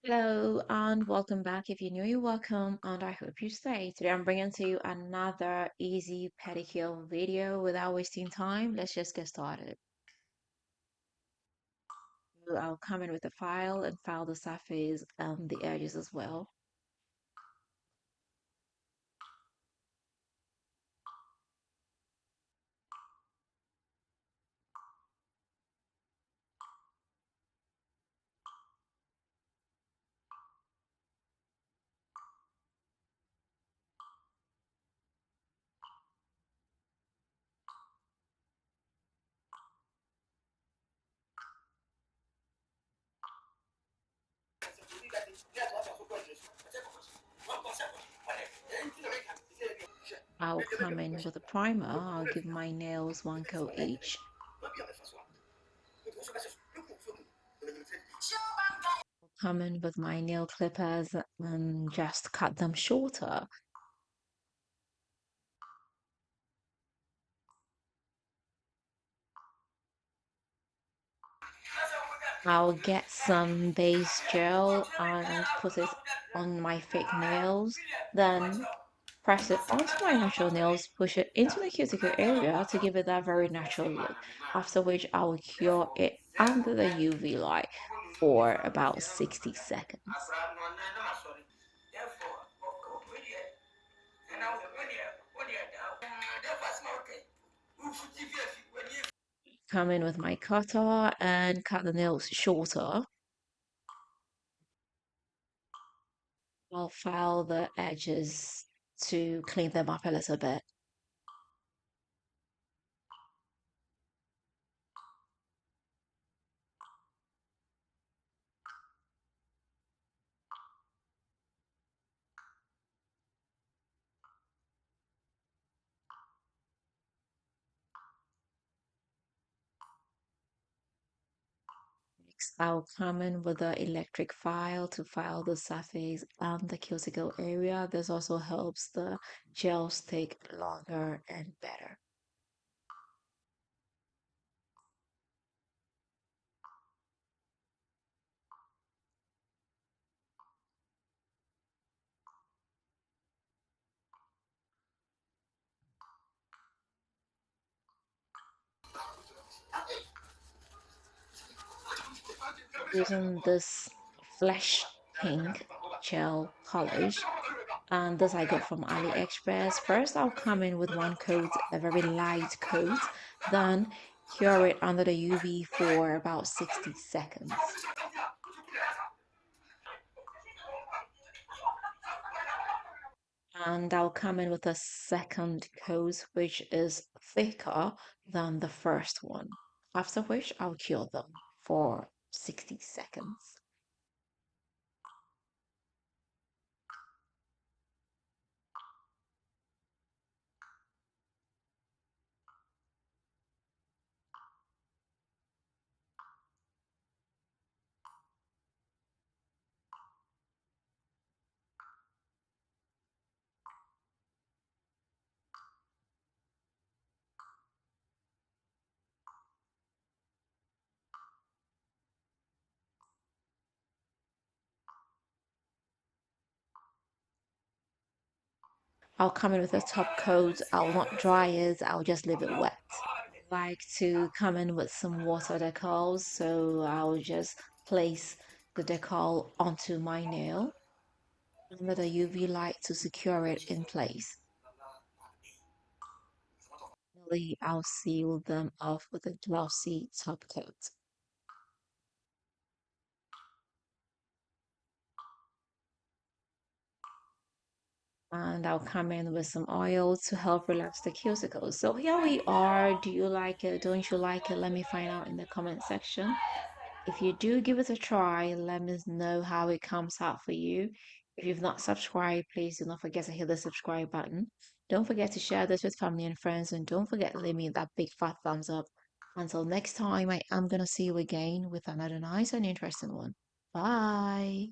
Hello and welcome back. If you're new, you're welcome, and I hope you stay. Today I'm bringing to you another easy pedicure video. Without wasting time, let's just get started. So I'll come in with a file and file the surface and the edges as well. I'll come in with a primer. I'll give my nails one coat each. Come in with my nail clippers and just cut them shorter. I'll get some base gel and put it on my fake nails, then press it onto my natural nails, push it into the cuticle area to give it that very natural look. After which I'll cure it under the UV light for about 60 seconds. Come in with my cutter and cut the nails shorter. I'll file the edges to clean them up a little bit. Next, I'll come in with the electric file to file the surface and the cuticle area. This also helps the gel stick longer and better. Using this flesh pink gel polish, and this I got from AliExpress. First, I'll come in with one coat, a very light coat, then cure it under the UV for about 60 seconds. And I'll come in with a second coat, which is thicker than the first one. After which, I'll cure them for 60 seconds. I'll come in with a top coat. I'll not dry it, I'll just leave it wet. Like to come in with some water decals, so I'll just place the decal onto my nail under the UV light to secure it in place. Finally, I'll seal them off with a glossy top coat. And I'll come in with some oil to help relax the cuticles. So here we are. Do you like it? Don't you like it? Let me find out in the comment section. If you do give it a try, let me know how it comes out for you. If you've not subscribed, please do not forget to hit the subscribe button. Don't forget to share this with family and friends, and don't forget to leave me that big fat thumbs up. Until next time, I am gonna see you again with another nice and interesting one. Bye.